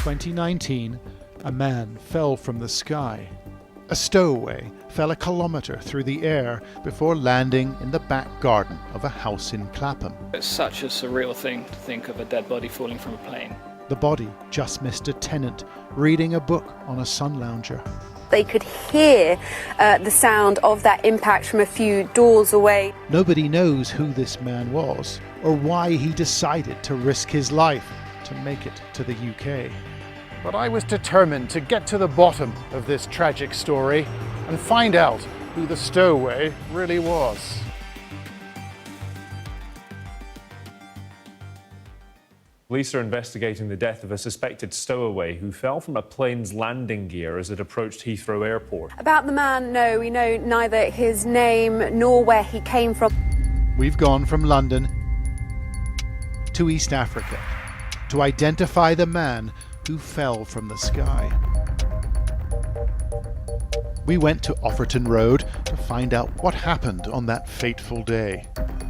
2019, a man fell from the sky. A stowaway fell a kilometre through the air before landing in the back garden of a house in Clapham. It's such a surreal thing to think of a dead body falling from a plane. The body just missed a tenant reading a book on a sun lounger. They could hear the sound of that impact from a few doors away. Nobody knows who this man was or why he decided to risk his life to make it to the UK. But I was determined to get to the bottom of this tragic story and find out who the stowaway really was. Police are investigating the death of a suspected stowaway who fell from a plane's landing gear as it approached Heathrow Airport. About the man, no, we know neither his name nor where he came from. We've gone from London to East Africa to identify the man who fell from the sky. We went to Offerton Road to find out what happened on that fateful day.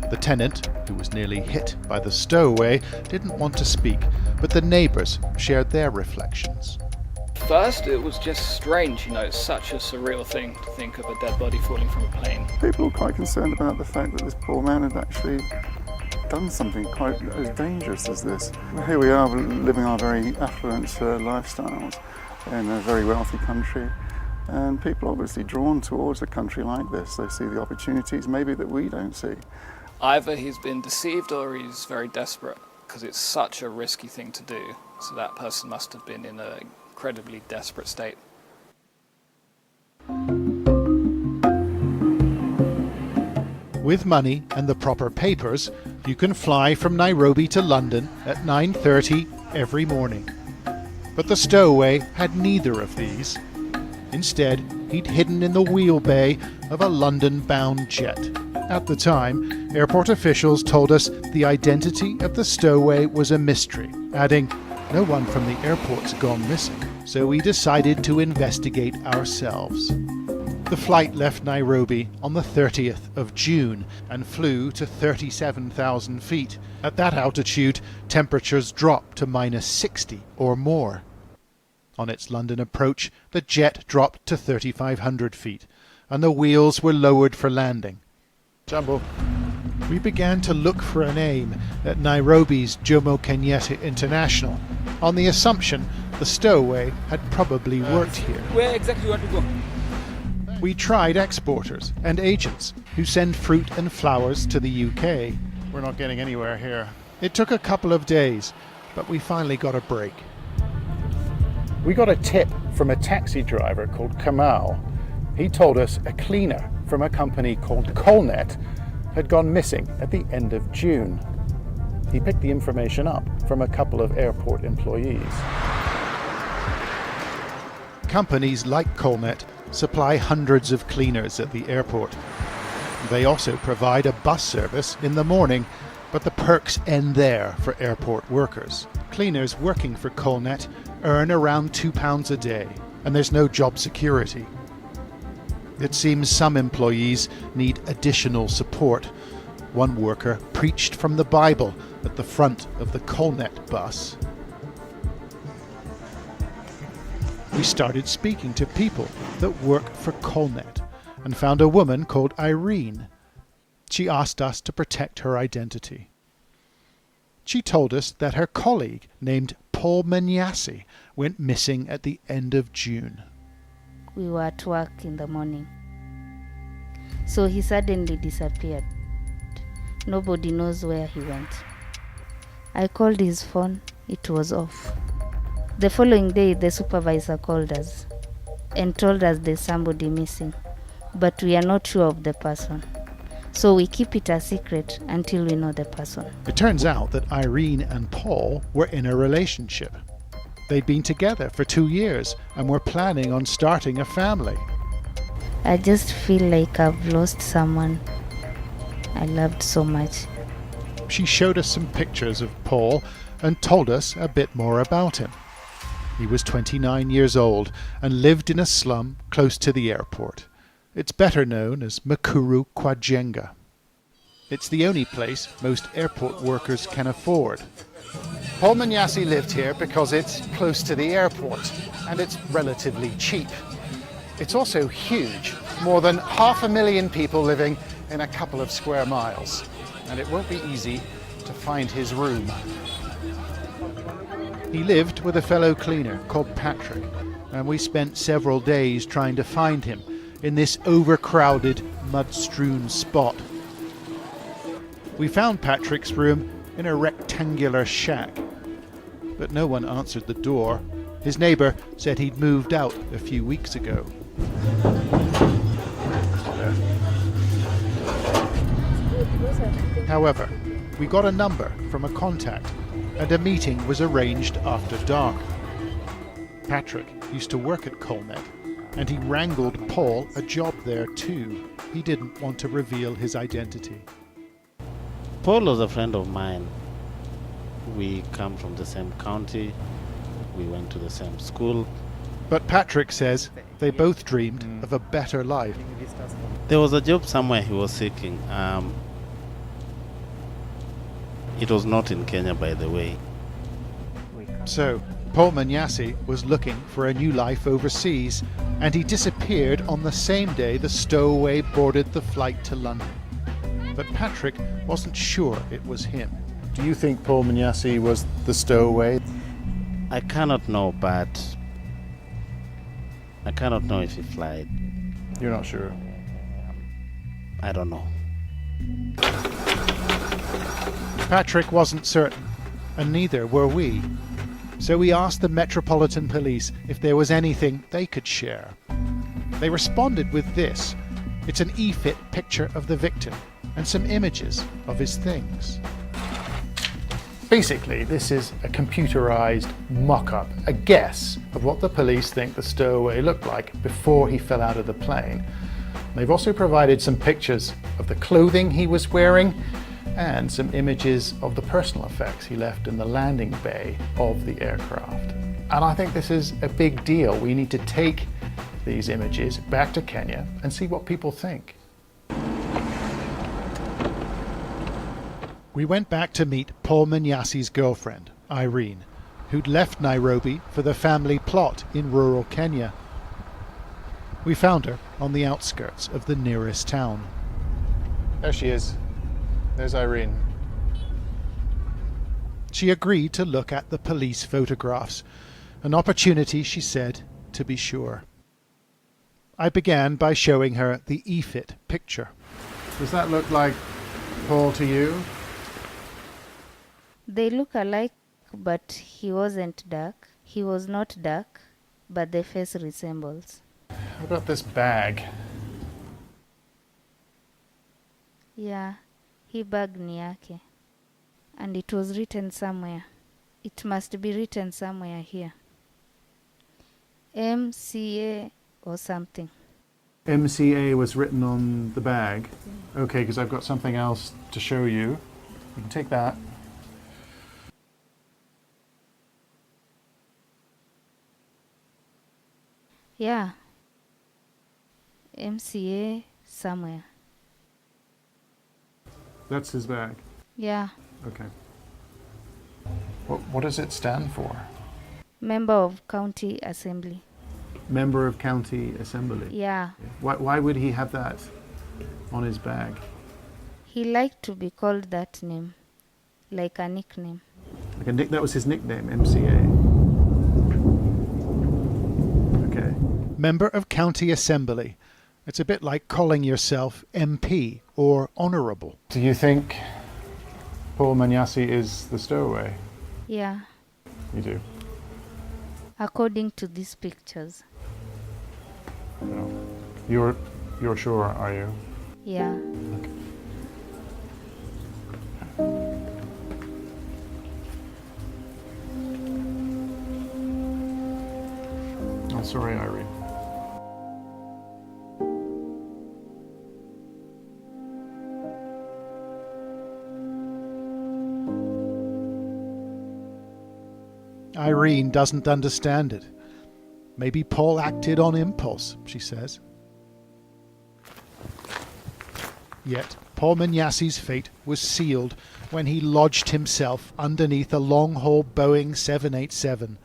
The tenant, who was nearly hit by the stowaway, didn't want to speak, but the neighbours shared their reflections. First, it was just strange, it's such a surreal thing to think of a dead body falling from a plane. People were quite concerned about the fact that this poor man had actually done something quite as dangerous as this. Here we are living our very affluent lifestyles in a very wealthy country, and people are obviously drawn towards a country like this. They see the opportunities maybe that we don't see. Either he's been deceived or he's very desperate, because it's such a risky thing to do. So that person must have been in an incredibly desperate state. With money and the proper papers, you can fly from Nairobi to London at 9:30 every morning. But the stowaway had neither of these. Instead, he'd hidden in the wheel bay of a London-bound jet. At the time, airport officials told us the identity of the stowaway was a mystery, adding, "No one from the airport's gone missing." So we decided to investigate ourselves. The flight left Nairobi on the 30th of June and flew to 37,000 feet. At that altitude, temperatures dropped to -60 or more. On its London approach, the jet dropped to 3,500 feet, and the wheels were lowered for landing. Jumbo. We began to look for a name at Nairobi's Jomo Kenyatta International, on the assumption the stowaway had probably worked here. Where exactly do you want to go? We tried exporters and agents who send fruit and flowers to the UK. We're not getting anywhere here. It took a couple of days, but we finally got a break. We got a tip from a taxi driver called Kamau. He told us a cleaner from a company called Colnet had gone missing at the end of June. He picked the information up from a couple of airport employees. Companies like Colnet supply hundreds of cleaners at the airport. They also provide a bus service in the morning, but the perks end there for airport workers. Cleaners working for Colnet earn around £2 a day, and there's no job security. It seems some employees need additional support. One worker preached from the Bible at the front of the Colnet bus. We started speaking to people that work for Colnet and found a woman called Irene. She asked us to protect her identity. She told us that her colleague named Paul Manyasi went missing at the end of June. We were at work in the morning, so he suddenly disappeared. Nobody knows where he went. I called his phone, it was off. The following day, the supervisor called us and told us there's somebody missing, but we are not sure of the person. So we keep it a secret until we know the person. It turns out that Irene and Paul were in a relationship. They'd been together for 2 years and were planning on starting a family. I just feel like I've lost someone I loved so much. She showed us some pictures of Paul and told us a bit more about him. He was 29 years old and lived in a slum close to the airport. It's better known as Makuru Kwajenga. It's the only place most airport workers can afford. Paul Manyasi lived here because it's close to the airport and it's relatively cheap. It's also huge, more than 500,000 people living in a couple of square miles. And it won't be easy to find his room. He lived with a fellow cleaner called Patrick, and we spent several days trying to find him in this overcrowded, mud-strewn spot. We found Patrick's room in a rectangular shack, but no one answered the door. His neighbour said he'd moved out a few weeks ago. However, we got a number from a contact, and a meeting was arranged after dark. Patrick used to work at Colnet, and he wrangled Paul a job there too. He didn't want to reveal his identity. Paul was a friend of mine. We come from the same county. We went to the same school. But Patrick says they both dreamed of a better life. There was a job somewhere he was seeking. It was not in Kenya, by the way. So, Paul Manyasi was looking for a new life overseas, and he disappeared on the same day the stowaway boarded the flight to London. But Patrick wasn't sure it was him. Do you think Paul Manyasi was the stowaway? I cannot know, but I cannot know if he flied. You're not sure. I don't know. Patrick wasn't certain, and neither were we. So we asked the Metropolitan Police if there was anything they could share. They responded with this. It's an e-fit picture of the victim and some images of his things. Basically, this is a computerized mock-up, a guess of what the police think the stowaway looked like before he fell out of the plane. They've also provided some pictures of the clothing he was wearing and some images of the personal effects he left in the landing bay of the aircraft. And I think this is a big deal. We need to take these images back to Kenya and see what people think. We went back to meet Paul Manyasi's girlfriend, Irene, who'd left Nairobi for the family plot in rural Kenya. We found her on the outskirts of the nearest town. There she is. There's Irene. She agreed to look at the police photographs, an opportunity, she said, to be sure. I began by showing her the e-fit picture. Does that look like Paul to you? They look alike, but he wasn't dark. He was not dark, but the face resembles. How about this bag? Yeah, he bag ni yake. And it was written somewhere. It must be written somewhere here. MCA or something. MCA was written on the bag. Okay, because I've got something else to show you. You can take that. Yeah. MCA somewhere. That's his bag. Yeah. Okay. What does it stand for? Member of County Assembly. Member of County Assembly. Yeah. Why would he have that on his bag? He liked to be called that name, like a nickname. Like that was his nickname, MCA. Okay. Member of County Assembly. It's a bit like calling yourself MP or Honourable. Do you think Paul Manyasi is the stowaway? Yeah. You do? According to these pictures. No. You're sure, are you? Yeah. Okay. I'm sorry, Irene. Irene doesn't understand it. Maybe Paul acted on impulse, she says. Yet Paul Manyassi's fate was sealed when he lodged himself underneath a long-haul Boeing 787.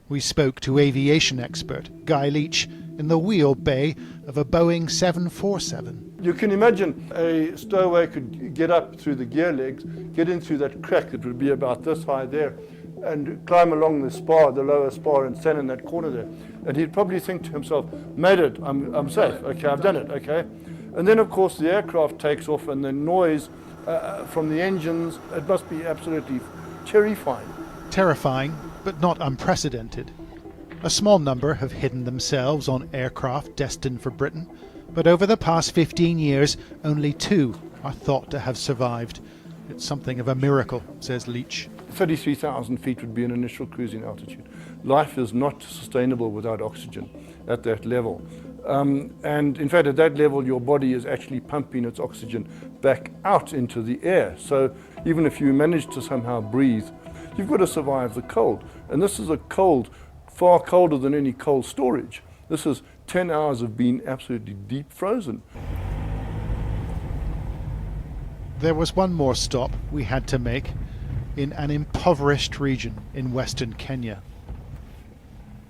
We spoke to aviation expert Guy Leach in the wheel bay of a Boeing 747. You can imagine a stowaway could get up through the gear legs, get in through that crack that would be about this high there, and climb along the spar, the lower spar, and stand in that corner there. And he'd probably think to himself, made it, I'm safe, okay, I've done it, okay. And then of course the aircraft takes off and the noise from the engines, it must be absolutely terrifying. Terrifying, but not unprecedented. A small number have hidden themselves on aircraft destined for Britain, but over the past 15 years, only 2 are thought to have survived. It's something of a miracle, says Leach. 33,000 feet would be an initial cruising altitude. Life is not sustainable without oxygen at that level. And in fact, at that level, your body is actually pumping its oxygen back out into the air. So even if you manage to somehow breathe, you've got to survive the cold. And this is a cold, far colder than any cold storage. This is 10 hours of being absolutely deep frozen. There was one more stop we had to make in an impoverished region in western Kenya.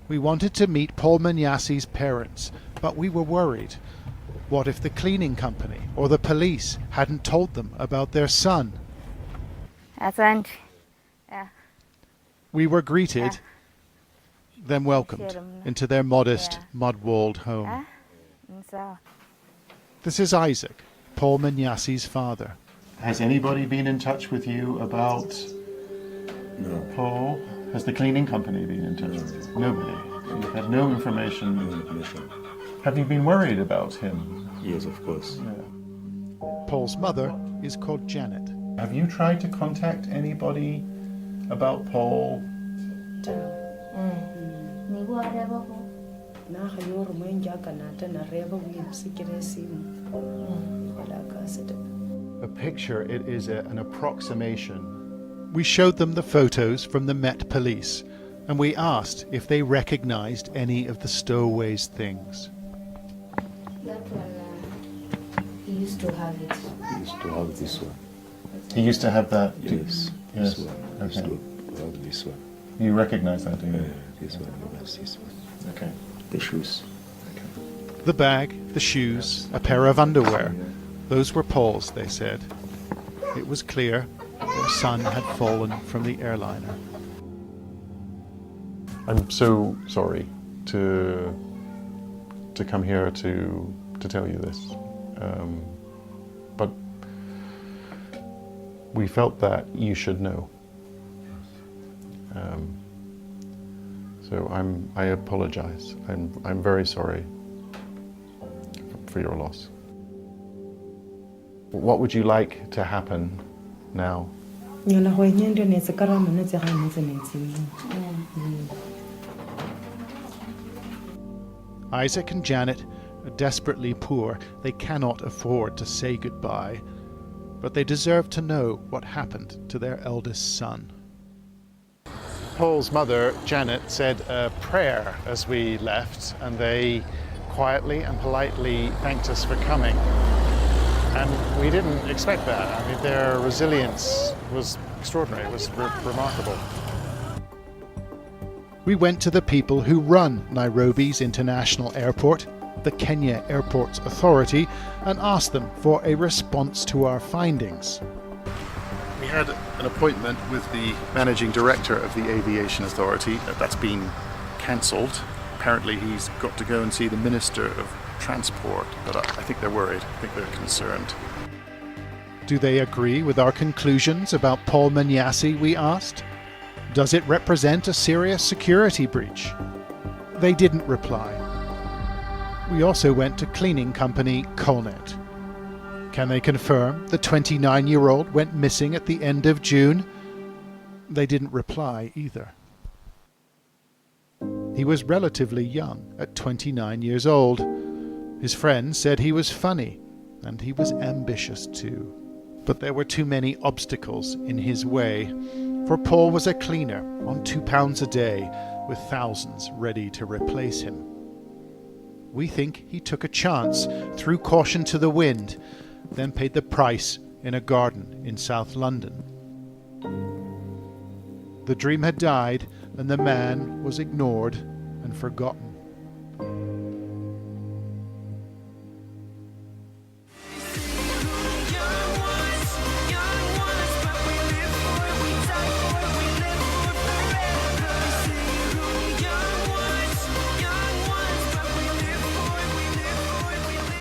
We wanted to meet Paul Manyassi's parents, but we were worried. What if the cleaning company or the police hadn't told them about their son? Asante. We were greeted, then welcomed into their modest, mud-walled home. This is Isaac, Paul Manyassi's father. Has anybody been in touch with you about Paul? Has the cleaning company been in touch with you? Nobody. You've had no information. No information. Have you been worried about him? Yes, of course. Yeah. Paul's mother is called Janet. Have you tried to contact anybody about Paul? A picture, it is an approximation. We showed them the photos from the Met Police, and we asked if they recognized any of the stowaway's things. That one, he used to have it. He used to have this one. He used to have that? Yes. Yes. This one. He used to have this one. You recognize that, do you? This one, yes, this one. Okay. The shoes. Okay. The bag, the shoes, a pair of underwear. Those were Paul's, they said. It was clear their son had fallen from the airliner. I'm so sorry to come here to tell you this, but we felt that you should know. So I apologize. I'm very sorry for your loss. What would you like to happen now? Isaac and Janet are desperately poor. They cannot afford to say goodbye, but they deserve to know what happened to their eldest son. Paul's mother, Janet, said a prayer as we left, and they quietly and politely thanked us for coming. And we didn't expect that. I mean, their resilience was extraordinary. It was remarkable. We went to the people who run Nairobi's international airport, the Kenya Airports Authority, and asked them for a response to our findings. We had an appointment with the managing director of the Aviation Authority. That's been cancelled. Apparently he's got to go and see the Minister of Transport, but I think they're worried. I think they're concerned. Do they agree with our conclusions about Paul Manyassi, we asked? Does it represent a serious security breach? They didn't reply. We also went to cleaning company Colnet. Can they confirm the 29-year-old went missing at the end of June? They didn't reply either. He was relatively young, at 29 years old. His friends said he was funny, and he was ambitious too. But there were too many obstacles in his way, for Paul was a cleaner on £2 a day, with thousands ready to replace him. We think he took a chance, threw caution to the wind, then paid the price in a garden in South London. The dream had died, and the man was ignored and forgotten.